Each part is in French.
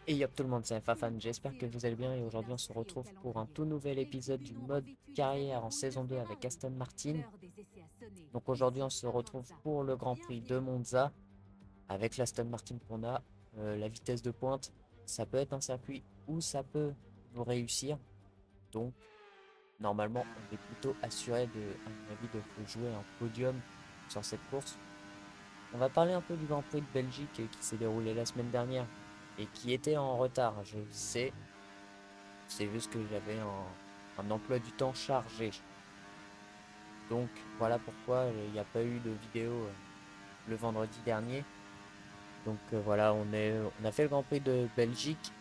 Et yop tout le monde, c'est Fafan, j'espère que vous allez bien et aujourd'hui on se retrouve pour un tout nouvel épisode du mode carrière en saison 2 avec Aston Martin. Donc aujourd'hui on se retrouve pour le Grand Prix de Monza avec l'Aston Martin qu'on a. La vitesse de pointe, ça peut être un circuit où ça peut nous réussir. Donc normalement on est plutôt assuré à mon avis, de jouer un podium sur cette course. On va parler un peu du Grand Prix de Belgique qui s'est déroulé la semaine dernière et qui était en retard, je sais. C'est juste que j'avais un emploi du temps chargé. Donc voilà pourquoi il n'y a pas eu de vidéo le vendredi dernier. Donc voilà, on a fait le Grand Prix de Belgique.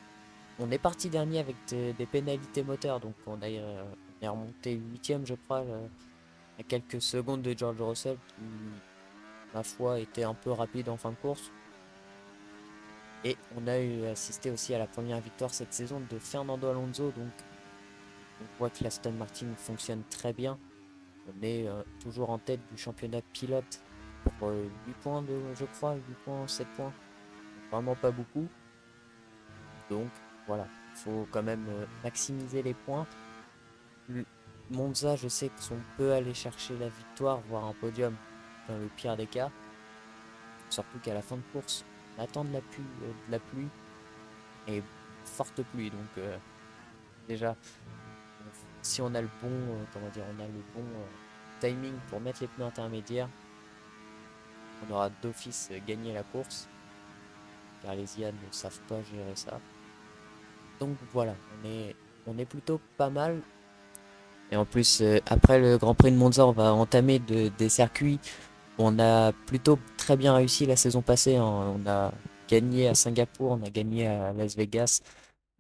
On est parti dernier avec des pénalités moteurs. Donc on est remonté huitième je crois, à quelques secondes de George Russell qui, ma foi, était un peu rapide en fin de course. Et on a eu assisté aussi à la première victoire cette saison de Fernando Alonso. Donc on voit que l'Aston Martin fonctionne très bien. On est toujours en tête du championnat pilote pour 8 points, je crois, 8 points, 7 points. Vraiment pas beaucoup. Donc voilà, il faut quand même maximiser les points. Le- Monza, je sais qu'on peut aller chercher la victoire, voire un podium dans le pire des cas. Surtout qu'à la fin de course, on attend de la pluie et forte pluie. Donc déjà, si on a le bon, comment dire, on a le bon timing pour mettre les pneus intermédiaires, on aura d'office gagné la course, car les IA ne savent pas gérer ça. Donc voilà, on est plutôt pas mal. Et en plus, après le Grand Prix de Monza, on va entamer des circuits où on a plutôt très bien réussi la saison passée, hein. On a gagné à Singapour, on a gagné à Las Vegas.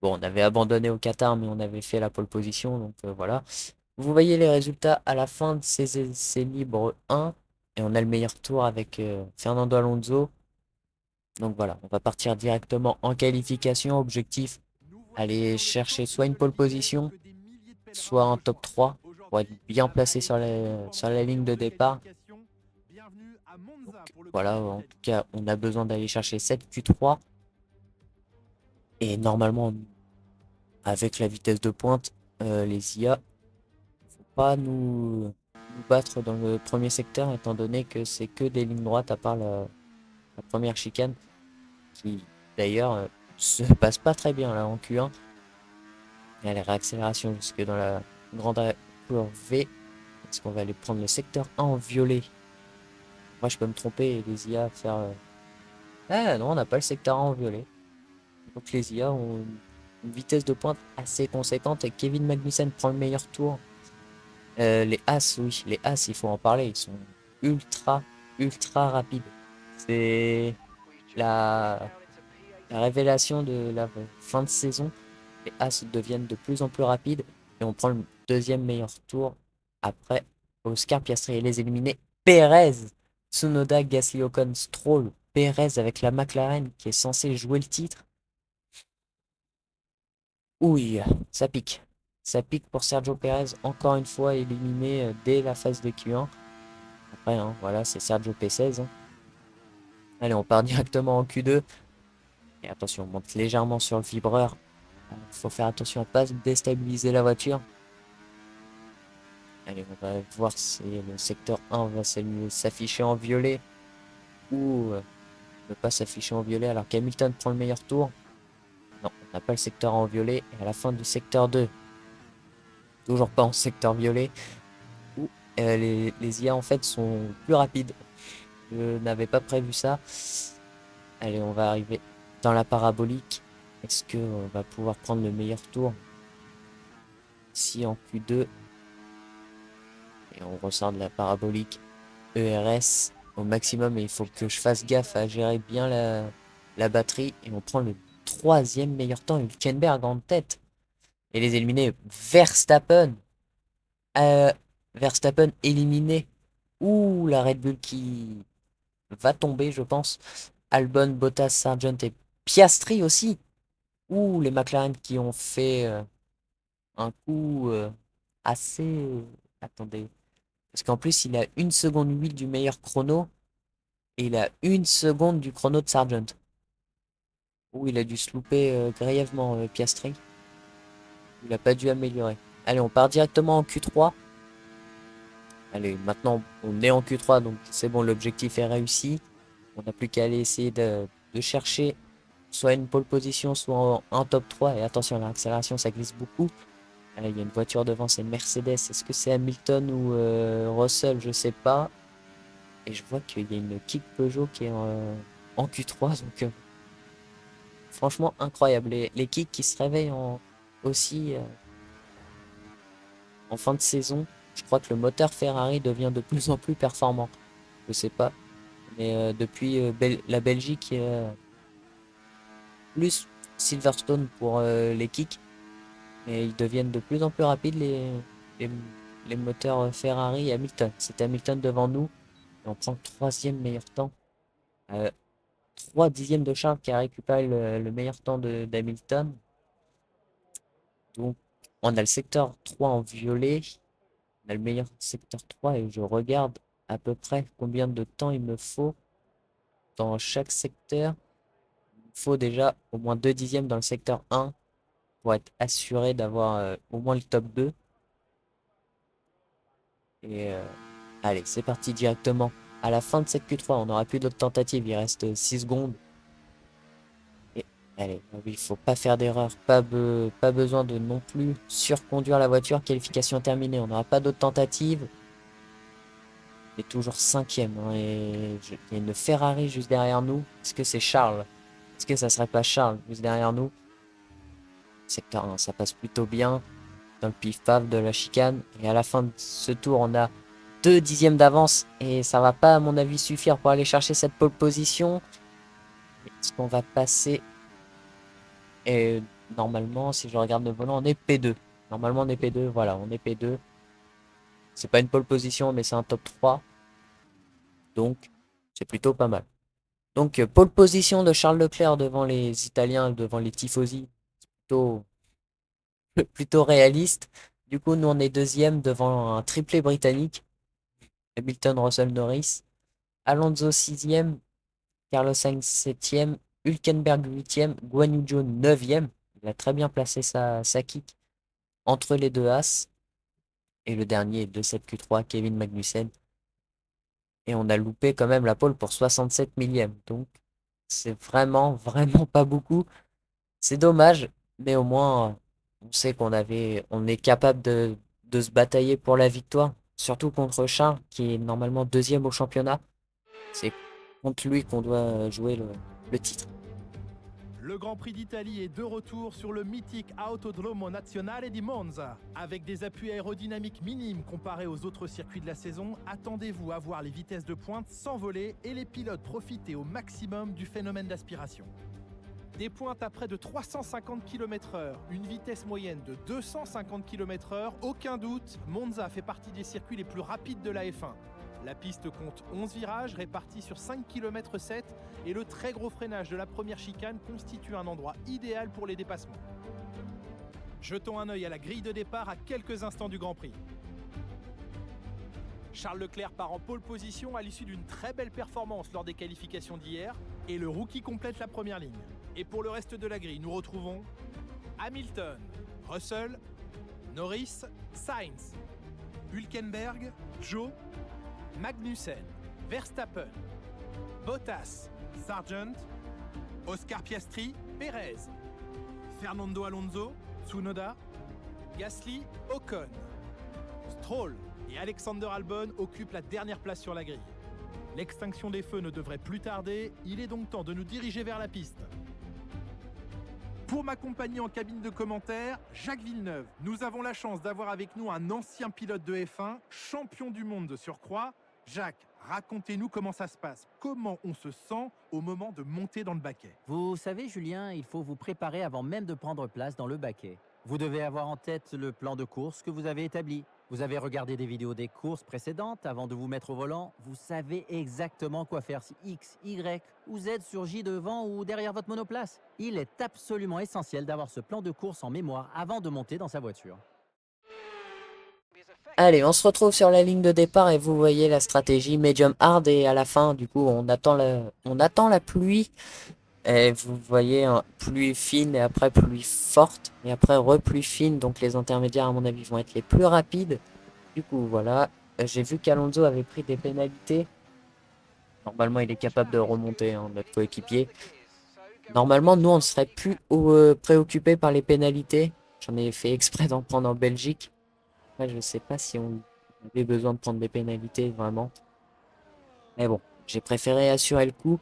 Bon, on avait abandonné au Qatar, mais on avait fait la pole position, donc voilà. Vous voyez les résultats à la fin de ces essais libres 1, et on a le meilleur tour avec Fernando Alonso. Donc voilà, on va partir directement en qualification. Objectif, aller chercher soit une pole position, soit un top 3 pour être bien placé sur la ligne de départ. Donc voilà, en tout cas, on a besoin d'aller chercher cette Q3. Et normalement, avec la vitesse de pointe, les IA, faut pas nous battre dans le premier secteur, étant donné que c'est que des lignes droites à part la première chicane, qui d'ailleurs se passe pas très bien là en Q1. Il y a les réaccélérations jusque dans la grande courbe V. Est-ce qu'on va aller prendre le secteur 1 en violet? Moi, je peux me tromper et les IA faire. Ah non, on n'a pas le secteur 1 en violet. Donc les IA ont une vitesse de pointe assez conséquente et Kevin Magnussen prend le meilleur tour. Les As, oui, les As, il faut en parler. Ils sont ultra, ultra rapides. C'est la, la révélation de la fin de saison. Les As deviennent de plus en plus rapides et on prend le deuxième meilleur tour après Oscar Piastri et les éliminés. Perez, Tsunoda, Gasly, Ocon, Stroll, Perez avec la McLaren qui est censée jouer le titre. Ouille, ça pique. Ça pique pour Sergio Perez, encore une fois éliminé dès la phase de Q1. Après, hein, voilà, c'est Sergio P16, hein. Allez, on part directement en Q2. Et attention, on monte légèrement sur le vibreur. Il faut faire attention à ne pas déstabiliser la voiture. Allez, on va voir si le secteur 1 va s'afficher en violet ou ne pas s'afficher en violet alors qu'Hamilton prend le meilleur tour. Non, on n'a pas le secteur en violet. Et à la fin du secteur 2, toujours pas en secteur violet, où les IA en fait sont plus rapides. Je n'avais pas prévu ça. Allez, on va arriver dans la parabolique. Est-ce qu'on va pouvoir prendre le meilleur tour ici en Q2? Et on ressort de la parabolique ERS au maximum et il faut que je fasse gaffe à gérer bien la batterie. Et on prend le troisième meilleur temps, Hülkenberg en tête. Et les éliminés, Verstappen. Euh, Verstappen éliminé. Ouh, la Red Bull qui va tomber, je pense. Albon, Bottas, Sargent et Piastri aussi. Ouh, les McLaren qui ont fait un coup assez... Attendez. Parce qu'en plus, il a 1 seconde 8 du meilleur chrono. Et il a 1 seconde du chrono de Sargent. Ouh, il a dû se louper grièvement, Piastri. Il a pas dû améliorer. Allez, on part directement en Q3. Allez, maintenant, on est en Q3, donc c'est bon, l'objectif est réussi. On n'a plus qu'à aller essayer de chercher soit une pole position, soit un top 3. Et attention, l'accélération, ça glisse beaucoup. Allez, il y a une voiture devant, c'est une Mercedes. Est-ce que c'est Hamilton ou Russell? Je sais pas. Et je vois qu'il y a une kick Peugeot qui est en Q3. Donc, franchement, incroyable. Les kicks qui se réveillent aussi en fin de saison. Je crois que le moteur Ferrari devient de plus en plus performant. Je sais pas. Mais depuis la Belgique, plus Silverstone pour les kicks. Et ils deviennent de plus en plus rapides les, les moteurs Ferrari et Hamilton. C'est Hamilton devant nous. Et on prend le troisième meilleur temps. 3 dixièmes de Charles qui a récupéré le meilleur temps d'Hamilton. Donc on a le secteur 3 en violet. On a le meilleur secteur 3 et je regarde à peu près combien de temps il me faut dans chaque secteur. Il me faut déjà au moins 2 dixièmes dans le secteur 1 pour être assuré d'avoir au moins le top 2. Et allez, c'est parti directement. À la fin de cette Q3, on n'aura plus d'autres tentatives. Il reste 6 secondes. Et allez, il faut pas faire d'erreur. Pas besoin de non plus surconduire la voiture. Qualification terminée. On n'aura pas d'autres tentatives. On est toujours cinquième. Hein, et il y a une Ferrari juste derrière nous. Est-ce que c'est Charles? Est-ce que ça serait pas Charles juste derrière nous? Secteur 1, ça passe plutôt bien. Dans le pif-paf de la chicane. Et à la fin de ce tour, on a 2 dixièmes d'avance. Et ça va pas, à mon avis, suffire pour aller chercher cette pole position. Est-ce qu'on va passer? Et normalement, si je regarde le volant, on est P2. Normalement, on est P2. Voilà, on est P2. C'est pas une pole position, mais c'est un top 3. Donc, c'est plutôt pas mal. Donc, pole position de Charles Leclerc devant les Italiens, devant les Tifosi. Plutôt, plutôt réaliste. Du coup, nous, on est deuxième devant un triplé britannique. Hamilton, Russell, Norris. Alonso sixième, Carlos Sainz septième, Hülkenberg huitième, Guan Yu Zhou neuvième. Il a très bien placé sa kick entre les deux As. Et le dernier de cette Q3, Kevin Magnussen. Et on a loupé quand même la pole pour 67 millième. Donc c'est vraiment, vraiment pas beaucoup. C'est dommage, mais au moins on sait on est capable de se batailler pour la victoire. Surtout contre Charles, qui est normalement deuxième au championnat. C'est contre lui qu'on doit jouer le titre. Le Grand Prix d'Italie est de retour sur le mythique Autodromo Nazionale di Monza. Avec des appuis aérodynamiques minimes comparés aux autres circuits de la saison, attendez-vous à voir les vitesses de pointe s'envoler et les pilotes profiter au maximum du phénomène d'aspiration. Des pointes à près de 350 km/h, une vitesse moyenne de 250 km/h, aucun doute, Monza fait partie des circuits les plus rapides de la F1. La piste compte 11 virages répartis sur 5 km 7 et le très gros freinage de la première chicane constitue un endroit idéal pour les dépassements. Jetons un œil à la grille de départ à quelques instants du Grand Prix. Charles Leclerc part en pole position à l'issue d'une très belle performance lors des qualifications d'hier et le rookie complète la première ligne. Et pour le reste de la grille, nous retrouvons Hamilton, Russell, Norris, Sainz, Hülkenberg, Zhou, Magnussen, Verstappen, Bottas, Sargent, Oscar Piastri, Perez, Fernando Alonso, Tsunoda, Gasly, Ocon, Stroll et Alexander Albon occupent la dernière place sur la grille. L'extinction des feux ne devrait plus tarder, il est donc temps de nous diriger vers la piste. Pour m'accompagner en cabine de commentaires, Jacques Villeneuve. Nous avons la chance d'avoir avec nous un ancien pilote de F1, champion du monde de surcroît. Jacques, racontez-nous comment ça se passe. Comment on se sent au moment de monter dans le baquet? Vous savez, Julien, il faut vous préparer avant même de prendre place dans le baquet. Vous devez avoir en tête le plan de course que vous avez établi. Vous avez regardé des vidéos des courses précédentes avant de vous mettre au volant. Vous savez exactement quoi faire si X, Y ou Z surgit devant ou derrière votre monoplace. Il est absolument essentiel d'avoir ce plan de course en mémoire avant de monter dans sa voiture. Allez, on se retrouve sur la ligne de départ et vous voyez la stratégie medium hard et à la fin, du coup, on attend la pluie. Et vous voyez, hein, pluie fine et après pluie forte. Et après repluie fine. Donc les intermédiaires, à mon avis, vont être les plus rapides. Du coup, voilà. J'ai vu qu'Alonso avait pris des pénalités. Normalement, il est capable de remonter, hein, notre coéquipier. Normalement, nous, on serait plus préoccupés par les pénalités. J'en ai fait exprès d'en prendre en Belgique. Ouais, je sais pas si on avait besoin de prendre des pénalités, vraiment. Mais bon, j'ai préféré assurer le coup.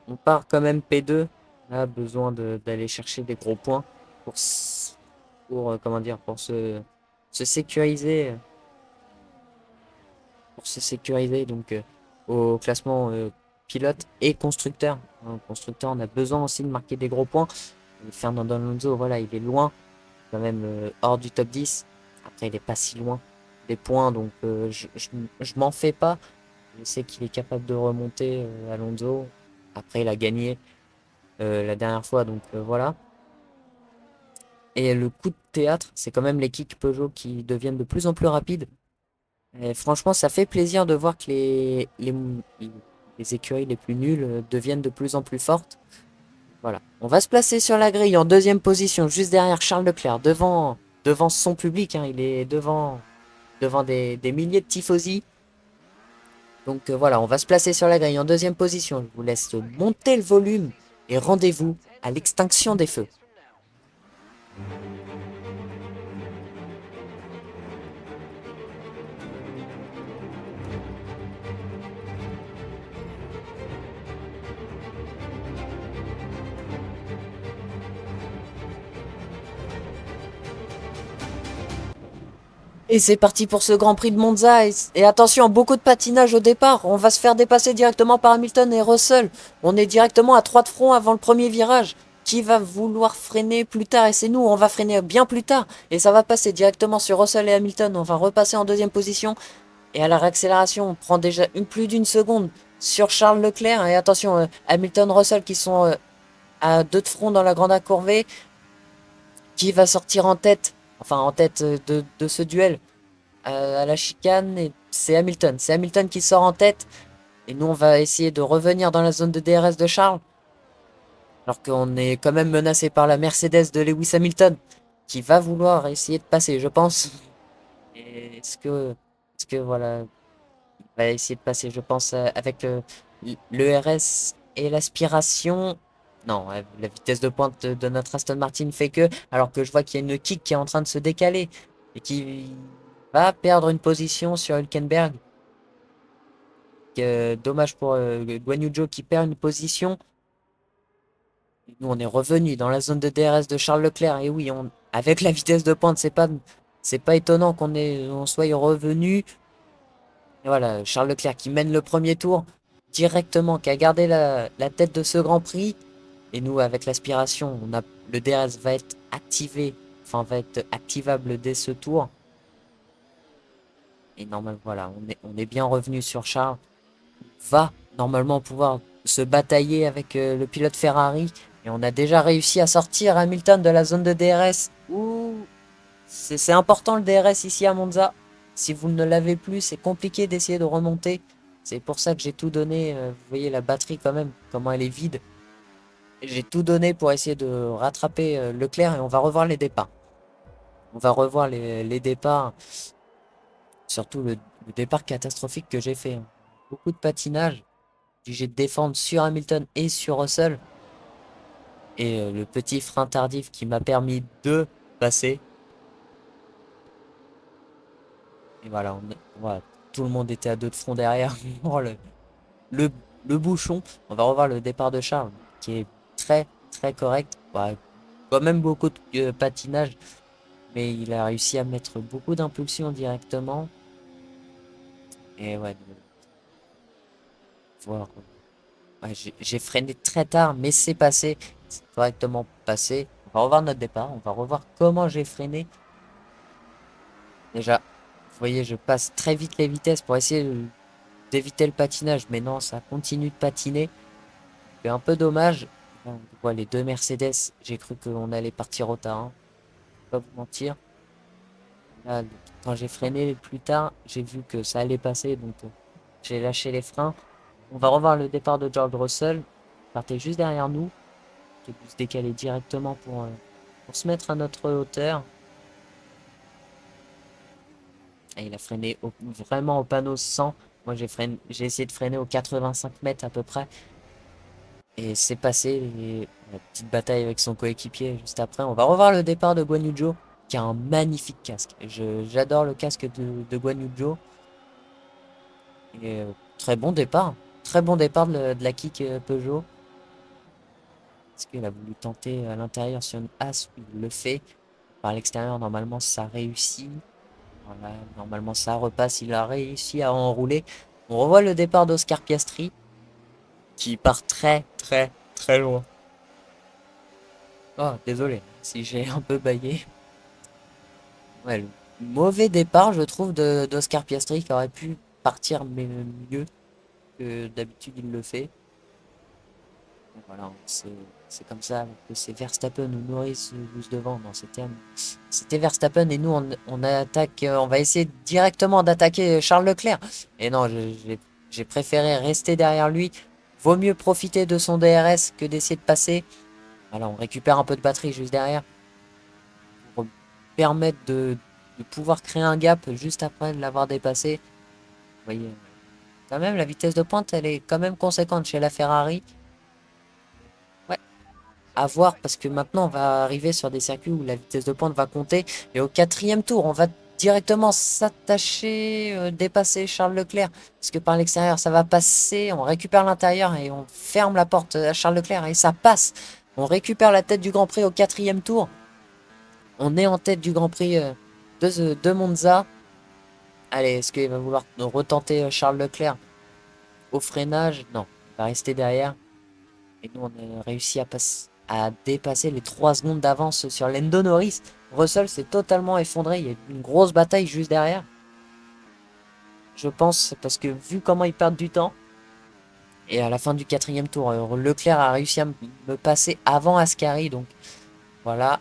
On part quand même P2. On a besoin d'aller chercher des gros points pour, comment dire, pour se sécuriser. Pour se sécuriser donc au classement pilote et constructeur. En constructeur, on a besoin aussi de marquer des gros points. Et Fernando Alonso, voilà, il est loin, quand même hors du top 10. Après, il n'est pas si loin des points, donc je m'en fais pas. Je sais qu'il est capable de remonter Alonso. Après, il a gagné la dernière fois, donc voilà. Et le coup de théâtre, c'est quand même les kicks Peugeot qui deviennent de plus en plus rapides. Et franchement, ça fait plaisir de voir que les écuries les plus nulles deviennent de plus en plus fortes. Voilà. On va se placer sur la grille en deuxième position, juste derrière Charles Leclerc, devant son public, hein. Il est devant des milliers de tifosi. Donc voilà, on va se placer sur la grille en deuxième position. Je vous laisse monter le volume et rendez-vous à l'extinction des feux. Et c'est parti pour ce Grand Prix de Monza. Et attention, beaucoup de patinage au départ. On va se faire dépasser directement par Hamilton et Russell. On est directement à 3 de front avant le premier virage. Qui va vouloir freiner plus tard? Et c'est nous, on va freiner bien plus tard. Et ça va passer directement sur Russell et Hamilton. On va repasser en deuxième position. Et à la réaccélération, on prend déjà plus d'une seconde sur Charles Leclerc. Et attention, Hamilton, Russell qui sont à 2 de front dans la grande incurvée. Qui va sortir en tête? Enfin, en tête de ce duel à la chicane, et c'est Hamilton. C'est Hamilton qui sort en tête. Et nous, on va essayer de revenir dans la zone de DRS de Charles. Alors qu'on est quand même menacé par la Mercedes de Lewis Hamilton, qui va vouloir essayer de passer, je pense. Et est-ce que voilà, il va essayer de passer, je pense, avec le RS et l'aspiration. Non, la vitesse de pointe de notre Aston Martin fait que, alors que je vois qu'il y a une kick qui est en train de se décaler et qui va perdre une position sur Hülkenberg. Dommage pour Guan Yu Zhou qui perd une position. Et nous, on est revenu dans la zone de DRS de Charles Leclerc. Et oui, avec la vitesse de pointe, c'est pas étonnant on soit revenu. Et voilà, Charles Leclerc qui mène le premier tour directement, qui a gardé la tête de ce Grand Prix. Et nous, avec l'aspiration, le DRS va être activé, enfin va être activable dès ce tour. Et normalement, voilà, on est bien revenu sur Charles. Va normalement pouvoir se batailler avec le pilote Ferrari. Et on a déjà réussi à sortir Hamilton de la zone de DRS. Ouh, c'est important le DRS ici à Monza. Si vous ne l'avez plus, c'est compliqué d'essayer de remonter. C'est pour ça que j'ai tout donné. Vous voyez la batterie quand même, comment elle est vide. J'ai tout donné pour essayer de rattraper Leclerc et on va revoir les départs. On va revoir les départs. Surtout le départ catastrophique que j'ai fait, hein. Beaucoup de patinage. Obligé de défendre sur Hamilton et sur Russell. Et le petit frein tardif qui m'a permis de passer. Et voilà, voilà, tout le monde était à 2 de front derrière. Oh, le, le bouchon. On va revoir le départ de Charles, qui est très très correct. Ouais, quand même beaucoup de patinage. Mais il a réussi à mettre beaucoup d'impulsion directement. Et ouais, voir. Ouais, j'ai freiné très tard, mais c'est passé. C'est correctement passé. On va revoir notre départ. On va revoir comment j'ai freiné. Déjà, vous voyez, je passe très vite les vitesses pour essayer d'éviter le patinage. Mais non, ça continue de patiner. C'est un peu dommage. On voit les deux Mercedes. J'ai cru qu'on allait partir au tas, hein. Je vais pas vous mentir. Là, quand j'ai freiné plus tard, j'ai vu que ça allait passer. Donc, j'ai lâché les freins. On va revoir le départ de George Russell. partait juste derrière nous, qui a dû se décaler directement pour se mettre à notre hauteur. Et il a freiné vraiment au panneau 100. Moi, j'ai essayé de freiner aux 85 mètres à peu près. Et c'est passé, la petite bataille avec son coéquipier juste après. On va revoir le départ de Guan Yu Zhou, qui a un magnifique casque. J'adore le casque de Guan Yu Zhou. Et très bon départ. Très bon départ de la kick Peugeot. Est-ce qu'il a voulu tenter à l'intérieur sur une as? Il le fait. Par l'extérieur, normalement, ça réussit. Voilà, normalement, ça repasse. Il a réussi à enrouler. On revoit le départ d'Oscar Piastri, qui part très, très, très loin. Oh, désolé si j'ai un peu baillé. Ouais, le mauvais départ, je trouve, d'Oscar Piastri, qui aurait pu partir mieux que d'habitude il le fait. Voilà, c'est comme ça que c'est Verstappen ou Norris juste devant. Non, c'était Verstappen et nous on attaque, on va essayer directement d'attaquer Charles Leclerc. Et non, j'ai préféré rester derrière lui. Vaut mieux profiter de son DRS que d'essayer de passer. Voilà, on récupère un peu de batterie juste derrière pour permettre de pouvoir créer un gap juste après l'avoir dépassé. Vous voyez, quand même la vitesse de pointe, elle est quand même conséquente chez la Ferrari. À voir parce que maintenant on va arriver sur des circuits où la vitesse de pointe va compter et au 4e tour on va directement s'attacher, dépasser Charles Leclerc parce que par l'extérieur ça va passer, on récupère l'intérieur et on ferme la porte à Charles Leclerc et ça passe. On récupère la tête du Grand Prix au 4e tour. On est en tête du Grand Prix de Monza. Allez, est-ce qu'il va vouloir retenter Charles Leclerc au freinage? Non, il va rester derrière. Et nous, on a réussi à dépasser les 3 secondes d'avance sur Lando Norris. Russell s'est totalement effondré. Il y a une grosse bataille juste derrière. Je pense, parce que vu comment ils perdent du temps, et à la fin du 4e tour, Leclerc a réussi à me passer avant Ascari. Donc voilà.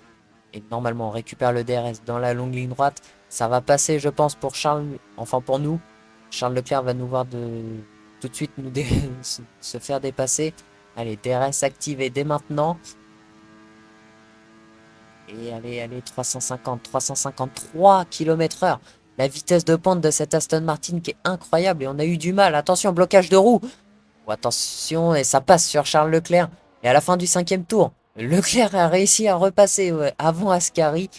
Et normalement, on récupère le DRS dans la longue ligne droite. Ça va passer, je pense, pour Charles, enfin pour nous. Charles Leclerc va nous voir tout de suite se faire dépasser. Allez, DRS activé dès maintenant. Et allez, 353 km/h. La vitesse de pente de cette Aston Martin qui est incroyable. Et on a eu du mal. Attention, blocage de roue. Oh, attention, et ça passe sur Charles Leclerc. Et à la fin du 5e tour, Leclerc a réussi à repasser avant Ascari.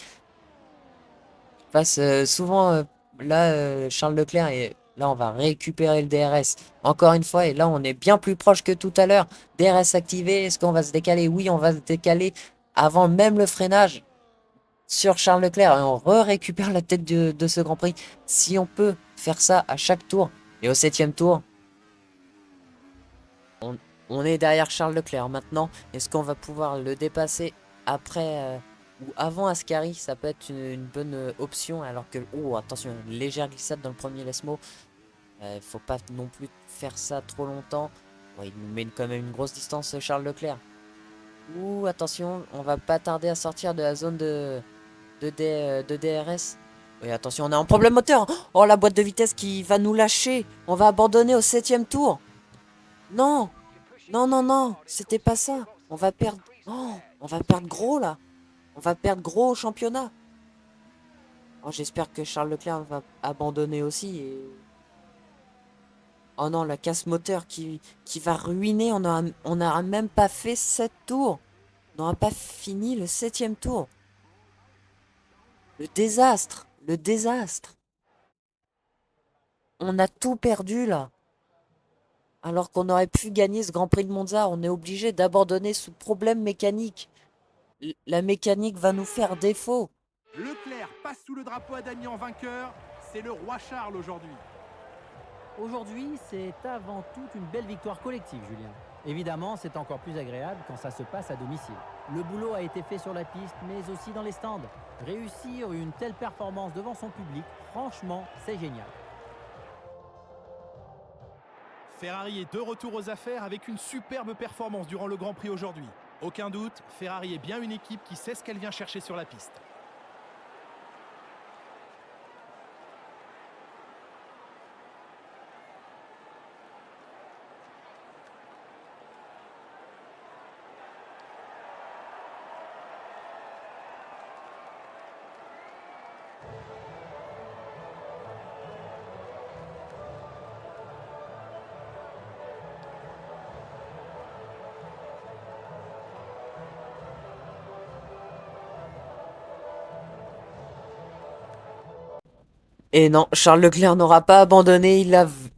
Il passe souvent là, Charles Leclerc. Et là, on va récupérer le DRS. Encore une fois, et là, on est bien plus proche que tout à l'heure. DRS activé. Est-ce qu'on va se décaler? Oui, on va se décaler avant même le freinage sur Charles Leclerc et on récupère la tête de ce Grand Prix. Si on peut faire ça à chaque tour et au 7e tour, on est derrière Charles Leclerc maintenant. Est-ce qu'on va pouvoir le dépasser après ou avant Ascari? Ça peut être une bonne option alors que... Oh, attention, une légère glissade dans le premier Lesmo. Faut pas non plus faire ça trop longtemps. Ouais, il nous met quand même une grosse distance Charles Leclerc. Ouh, attention, on va pas tarder à sortir de la zone de DRS. Oui, attention, on a un problème moteur. Oh, la boîte de vitesse qui va nous lâcher. On va abandonner au 7e tour. Non, non, non, non, c'était pas ça. On va perdre... Oh, on va perdre gros, là. On va perdre gros au championnat. Oh, j'espère que Charles Leclerc va abandonner aussi. Oh non, la casse moteur qui va ruiner. On n'aura même pas fait 7 tours. On n'aura pas fini le 7e tour. Le désastre. Le désastre. On a tout perdu là. Alors qu'on aurait pu gagner ce Grand Prix de Monza, on est obligé d'abandonner sous problème mécanique. La mécanique va nous faire défaut. Leclerc passe sous le drapeau à Damian vainqueur. C'est le roi Charles aujourd'hui. Aujourd'hui, c'est avant tout une belle victoire collective, Julien. Évidemment, c'est encore plus agréable quand ça se passe à domicile. Le boulot a été fait sur la piste, mais aussi dans les stands. Réussir une telle performance devant son public, franchement, c'est génial. Ferrari est de retour aux affaires avec une superbe performance durant le Grand Prix aujourd'hui. Aucun doute, Ferrari est bien une équipe qui sait ce qu'elle vient chercher sur la piste. Et non, Charles Leclerc n'aura pas abandonné.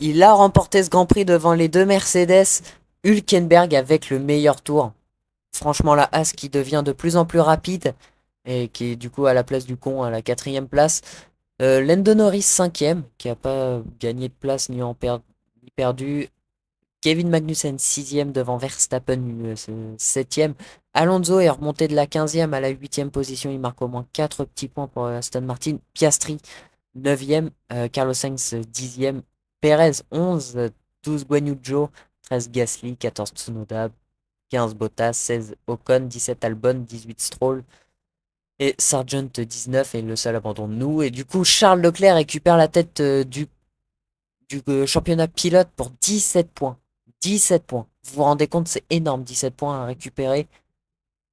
Il a remporté ce Grand Prix devant les deux Mercedes. Hülkenberg avec le meilleur tour. Franchement, la Haas qui devient de plus en plus rapide et qui est du coup à la place du con à la 4e place. Lando Norris 5e, qui a pas gagné de place ni perdu. Kevin Magnussen 6e devant Verstappen 7e. Alonso est remonté de la 15e à la 8e position. Il marque au moins 4 petits points pour Aston Martin. Piastri 9e. Carlos Sainz 10e. Perez 11. 12 Guanyu Zhou. 13 Gasly. 14 Tsunoda. 15 Bottas. 16 Ocon. 17 Albon. 18 Stroll. Et Sargent 19 est le seul abandon de nous. Et du coup, Charles Leclerc récupère la tête du championnat pilote pour 17 points. 17 points. Vous vous rendez compte, c'est énorme, 17 points à récupérer.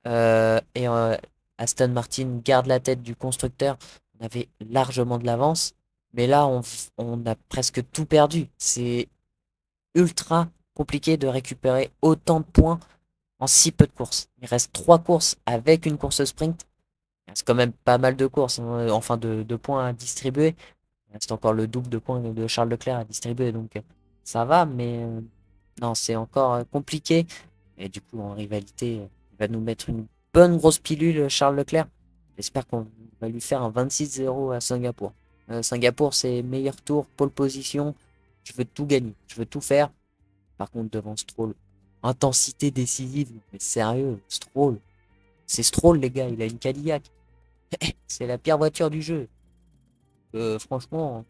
Aston Martin garde la tête du constructeur. On avait largement de l'avance. Mais là, on a presque tout perdu. C'est ultra compliqué de récupérer autant de points en si peu de courses. Il reste 3 courses avec une course sprint. Il reste quand même pas mal de courses, hein, enfin de points à distribuer. Il reste encore le double de points de Charles Leclerc à distribuer. Donc ça va, mais non, c'est encore compliqué. Et du coup, en rivalité, il va nous mettre une bonne grosse pilule, Charles Leclerc. J'espère qu'on va lui faire un 26-0 à Singapour. Singapour, c'est meilleur tour, pole position. Je veux tout gagner, je veux tout faire. Par contre, devant Stroll, intensité décisive. Mais sérieux, Stroll. C'est Stroll, les gars, il a une Cadillac. C'est la pire voiture du jeu. Franchement,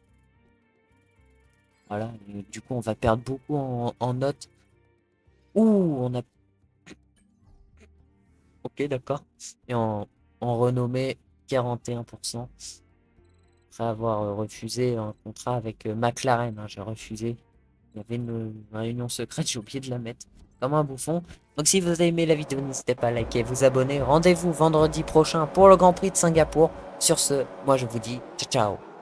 voilà. Et du coup, on va perdre beaucoup en notes. Ouh, on a. Ok, d'accord. Et en renommée, 41%. Après avoir refusé un contrat avec McLaren, hein, j'ai refusé. Il y avait une réunion secrète, j'ai oublié de la mettre. Comme un bouffon. Donc si vous avez aimé la vidéo, n'hésitez pas à liker, vous abonner. Rendez-vous vendredi prochain pour le Grand Prix de Singapour. Sur ce, moi je vous dis ciao ciao.